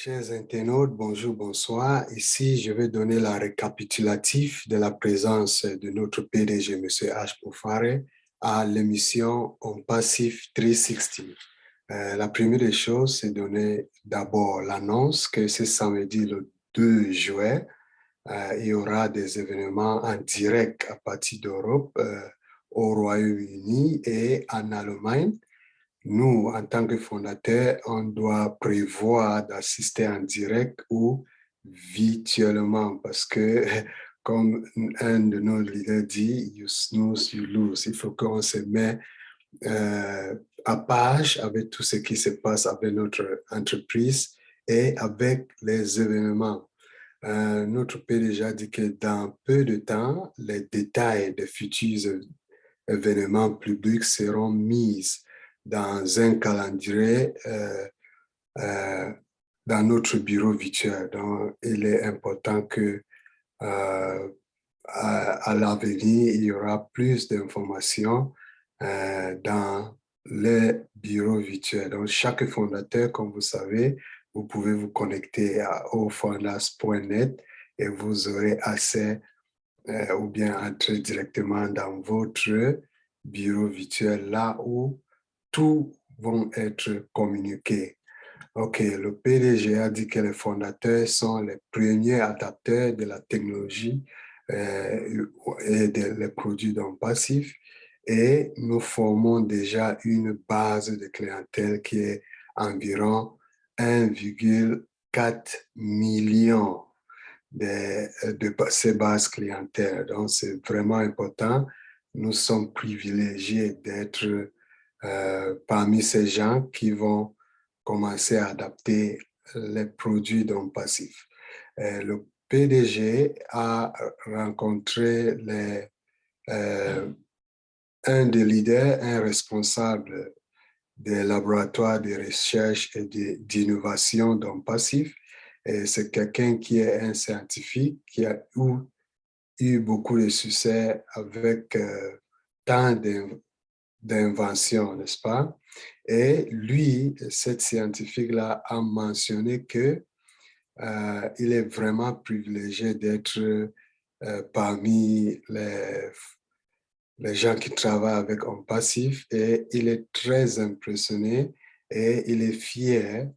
Chers internautes, bonjour, bonsoir. Ici, je vais donner la récapitulatif de la présence de notre PDG, M. H. Poufare, à l'émission On Passif 360. La première des choses, c'est donner d'abord l'annonce que ce samedi, le 2 juin, il y aura des événements en direct à partir d'Europe, au Royaume-Uni et en Allemagne. Nous, en tant que fondateurs, on doit prévoir d'assister en direct ou virtuellement parce que, comme un de nos leaders dit, you snooze, you lose. Il faut qu'on se mette à page avec tout ce qui se passe avec notre entreprise et avec les événements. Notre PDG a dit que dans peu de temps, les détails des futurs événements publics seront mis dans un calendrier dans notre bureau virtuel. Donc, il est important que à l'avenir, il y aura plus d'informations dans les bureaux virtuels. Donc, chaque fondateur, comme vous savez, vous pouvez vous connecter au fondas.net et vous aurez accès ou bien entrer directement dans votre bureau virtuel là où tout vont être communiqués. OK, le PDG a dit que les fondateurs sont les premiers adapteurs de la technologie et des produits non passifs et nous formons déjà une base de clientèle qui est environ 1,4 million de ces bases clientèles. Donc, c'est vraiment important. Nous sommes privilégiés d'être parmi ces gens qui vont commencer à adapter les produits non passifs. Le PDG a rencontré un des leaders, un responsable des laboratoires de recherche et d'innovation non passifs. C'est quelqu'un qui est un scientifique qui a eu beaucoup de succès avec tant d'inventions, n'est-ce pas? Et lui, cette scientifique-là, a mentionné que il est vraiment privilégié d'être parmi les gens qui travaillent avec un passif et il est très impressionné et il est fier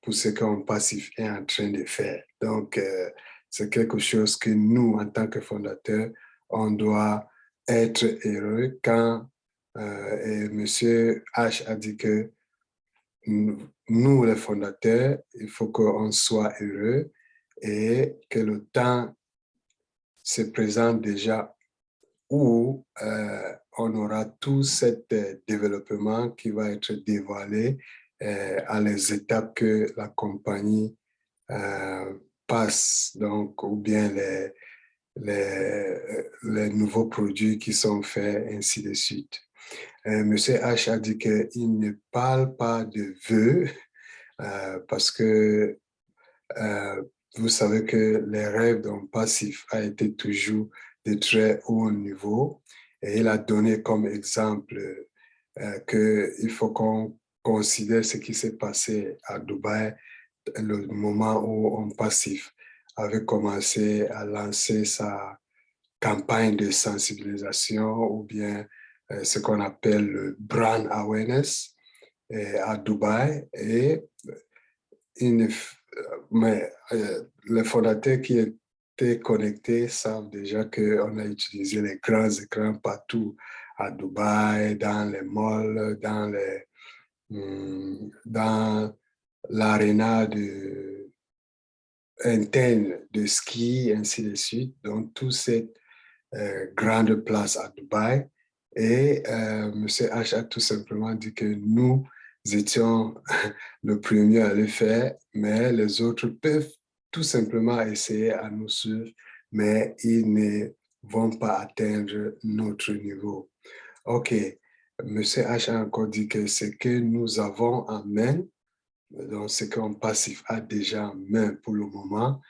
pour ce qu'un passif est en train de faire. Donc, c'est quelque chose que nous, en tant que fondateurs, on doit être heureux quand et M. H a dit que nous, les fondateurs, il faut qu'on soit heureux et que le temps se présente déjà où on aura tout cet développement qui va être dévoilé à les étapes que la compagnie passe, donc, ou bien les nouveaux produits qui sont faits, ainsi de suite. Monsieur H a dit qu'il ne parle pas de vœux parce que vous savez que les rêves d'un passif a été toujours de très haut niveau et il a donné comme exemple qu'il faut qu'on considère ce qui s'est passé à Dubaï, le moment où un passif avait commencé à lancer sa campagne de sensibilisation ou bien ce qu'on appelle le brand awareness à Dubaï et mais les fondateurs qui étaient connectés savent déjà qu'on a utilisé les grands écrans partout à Dubaï, dans les malls, dans l'aréna interne de ski, ainsi de suite. Donc, toute cette grande place à Dubaï. Et M. H a tout simplement dit que nous étions le premier à le faire, mais les autres peuvent tout simplement essayer à nous suivre, mais ils ne vont pas atteindre notre niveau. OK. M. H a encore dit que ce que nous avons en main, donc ce qu'on passif a déjà en main pour le moment,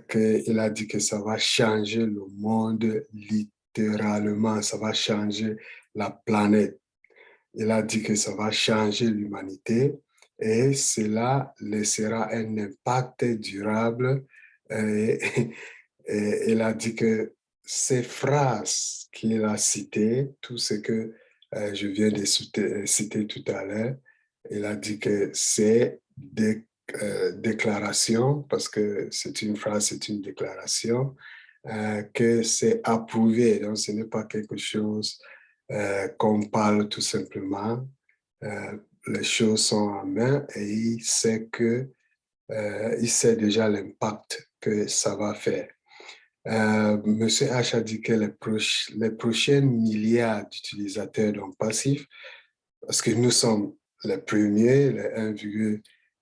qu'il a dit que ça va changer le monde littéralement, ça va changer la planète. Il a dit que ça va changer l'humanité et cela laissera un impact durable. Et, et il a dit que ces phrases qu'il a citées, tout ce que je viens de citer tout à l'heure, il a dit que c'est des déclarations, parce que c'est une phrase, c'est une déclaration, que c'est approuvé. Donc, ce n'est pas quelque chose qu'on parle tout simplement. Les choses sont en main et il sait déjà l'impact que ça va faire. Monsieur H a dit que les prochains milliards d'utilisateurs donc passifs, parce que nous sommes les premiers, les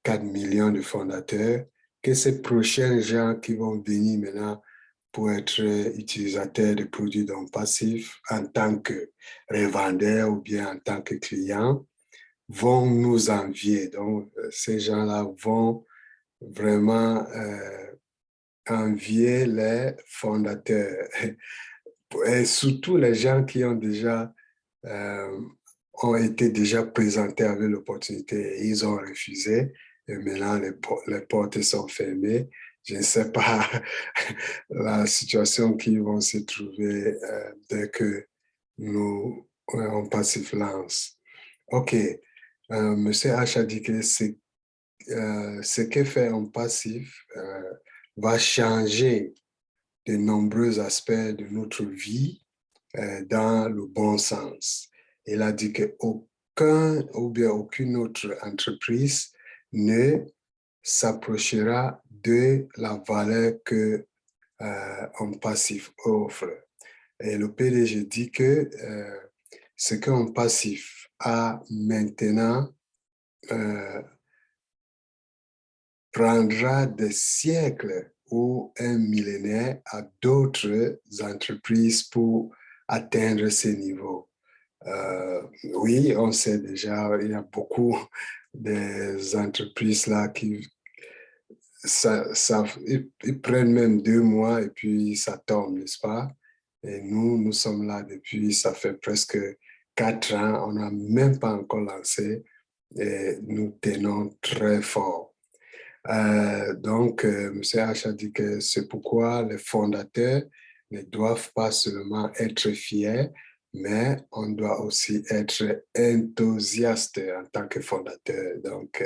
1,4 million de fondateurs, que ces prochains gens qui vont venir maintenant pour être utilisateurs de produits donc passifs en tant que revendeurs ou bien en tant que clients, vont nous envier. Donc, ces gens-là vont vraiment envier les fondateurs. Et surtout les gens qui euh, ont été déjà présentés avec l'opportunité et ils ont refusé. Et maintenant, les portes sont fermées. Je ne sais pas la situation qu'ils vont se trouver dès que nous on passe lance. OK. Monsieur H a dit que ce que fait un passif va changer de nombreux aspects de notre vie dans le bon sens. Il a dit qu'aucun ou bien aucune autre entreprise ne s'approchera de la valeur que un passif offre. Et le PDG dit que ce qu'un passif a maintenant prendra des siècles ou un millénaire à d'autres entreprises pour atteindre ces niveaux. Oui, on sait déjà, il y a beaucoup des entreprises là qui ils prennent même 2 mois et puis ça tombe, n'est-ce pas? Et nous sommes là depuis, ça fait presque 4 ans, on n'a même pas encore lancé et nous tenons très fort. Donc, M. H a dit que c'est pourquoi les fondateurs ne doivent pas seulement être fiers, mais on doit aussi être enthousiaste en tant que fondateur. Donc,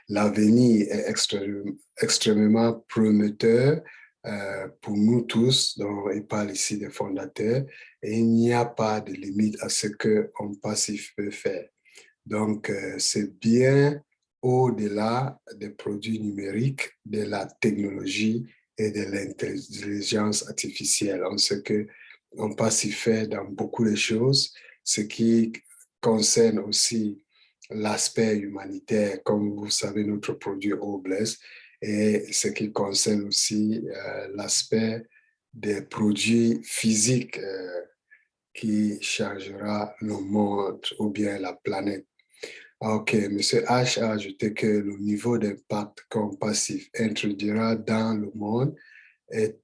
l'avenir est extrêmement prometteur pour nous tous. Donc, il parle ici des fondateurs et il n'y a pas de limite à ce qu'un passif peut faire. Donc, c'est bien au-delà des produits numériques, de la technologie et de l'intelligence artificielle. On sait qu'on peut s'y faire dans beaucoup de choses, ce qui concerne aussi l'aspect humanitaire, comme vous savez, notre produit Obless, et ce qui concerne aussi l'aspect des produits physiques qui changera le monde ou bien la planète. OK, M. H a ajouté que le niveau d'impact qu'un passif introduira dans le monde est,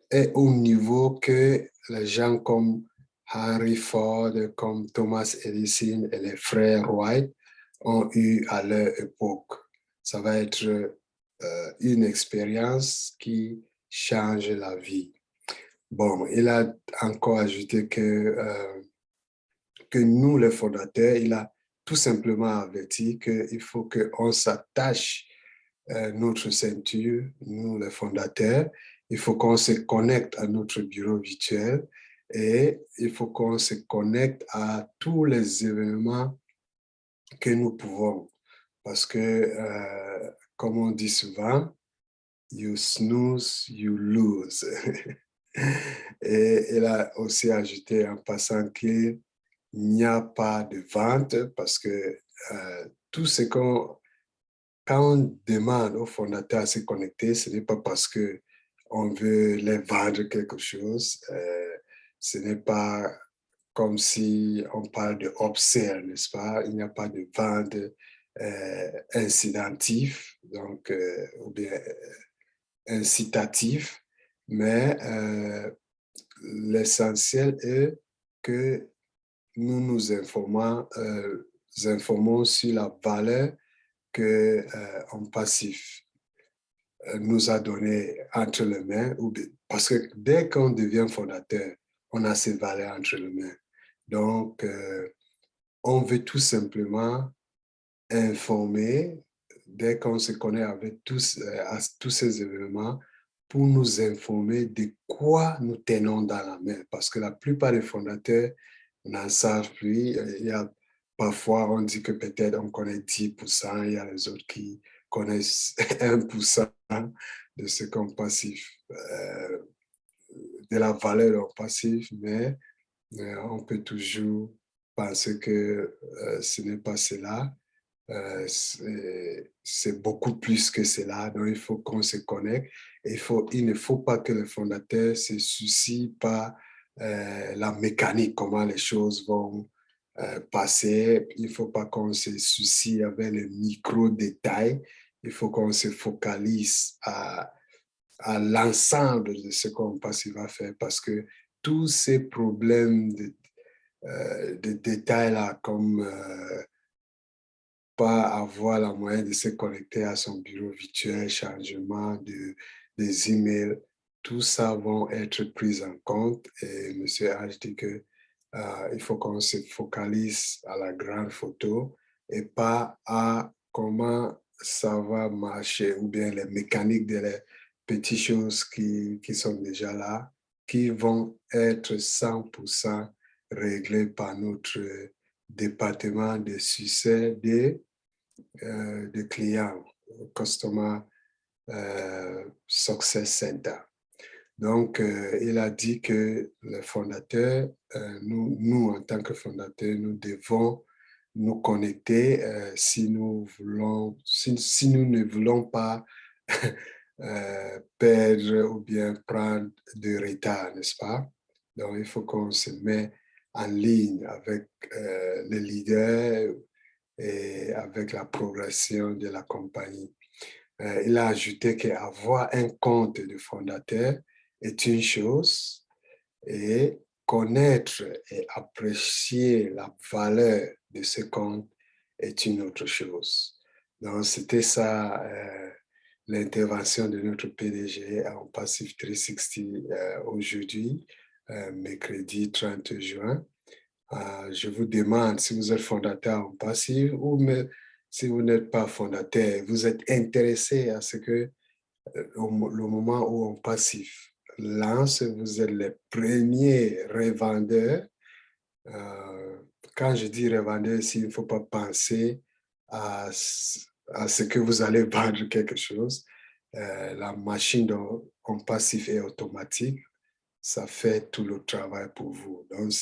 est au niveau que les gens comme Henry Ford, comme Thomas Edison et les frères Wright ont eu à leur époque. Ça va être une expérience qui change la vie. Bon, il a encore ajouté que nous, les fondateurs, il a tout simplement averti qu'il faut qu'on s'attache notre ceinture, nous, les fondateurs. Il faut qu'on se connecte à notre bureau virtuel et il faut qu'on se connecte à tous les événements que nous pouvons. Parce que, comme on dit souvent, you snooze, you lose. Et il a aussi ajouté en passant qu'il n'y a pas de vente parce que tout ce qu'on, quand on demande aux fondateurs à se connecter, ce n'est pas parce que on veut les vendre quelque chose. Ce n'est pas comme si on parle de upsell, n'est-ce pas? Il n'y a pas de vente incidentif, donc, ou bien incitatif, mais l'essentiel est que nous nous informons sur la valeur qu'en passif nous a donné entre les mains, parce que dès qu'on devient fondateur, on a ces valeurs entre les mains. Donc, on veut tout simplement informer, dès qu'on se connaît avec à tous ces événements, pour nous informer de quoi nous tenons dans la main. Parce que la plupart des fondateurs n'en savent plus. Il y a, parfois, on dit que peut-être on connaît 10%, il y a les autres qui connaissent 1% de ce qu'on passif, de la valeur de leur passif, mais on peut toujours penser que ce n'est pas cela. C'est beaucoup plus que cela. Donc, il faut qu'on se connecte. Il ne faut pas que le fondateur se soucie par la mécanique, comment les choses vont passer. Il ne faut pas qu'on se soucie avec les micro-détails. Il faut qu'on se focalise à l'ensemble de ce qu'on pense qu'il va faire parce que tous ces problèmes de détails là, comme pas avoir la moyen de se connecter à son bureau virtuel, changement des emails, tout ça vont être pris en compte. Et M. H dit que il faut qu'on se focalise à la grande photo et pas à comment ça va marcher ou bien les mécaniques des petites choses qui sont déjà là, qui vont être 100% réglées par notre département de succès de clients, Customer Success Center. Donc, il a dit que le fondateur, nous, en tant que fondateurs, nous devons nous connecter si nous ne voulons pas perdre ou bien prendre de retard, n'est-ce pas? Donc, il faut qu'on se mette en ligne avec les leaders et avec la progression de la compagnie. Il a ajouté qu'avoir un compte de fondateur est une chose et connaître et apprécier la valeur de ce compte est une autre chose. Donc, c'était ça l'intervention de notre PDG en Passif 360 aujourd'hui, mercredi 30 juin. Je vous demande si vous êtes fondateur en passif ou si vous n'êtes pas fondateur, vous êtes intéressé à ce que le moment où on passif lance, vous êtes les premiers revendeurs. Quand je dis revendeur, il ne faut pas penser à ce que vous allez vendre quelque chose. La machine en passif est automatique. Ça fait tout le travail pour vous. Donc,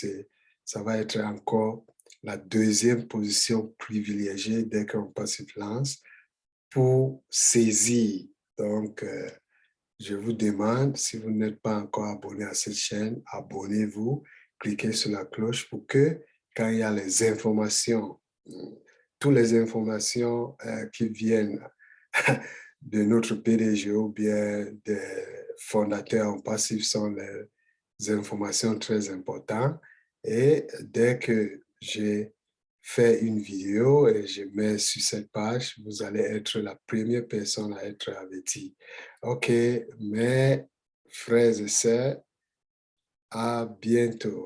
ça va être encore la deuxième position privilégiée dès qu'un passif lance pour saisir. Donc, je vous demande, si vous n'êtes pas encore abonné à cette chaîne, abonnez-vous, cliquez sur la cloche pour que quand il y a les informations, toutes les informations qui viennent de notre PDG ou bien des fondateurs en passif sont les informations très importantes. Et dès que j'ai fait une vidéo et je mets sur cette page, vous allez être la première personne à être avertie. OK, mes frères et sœurs, à bientôt.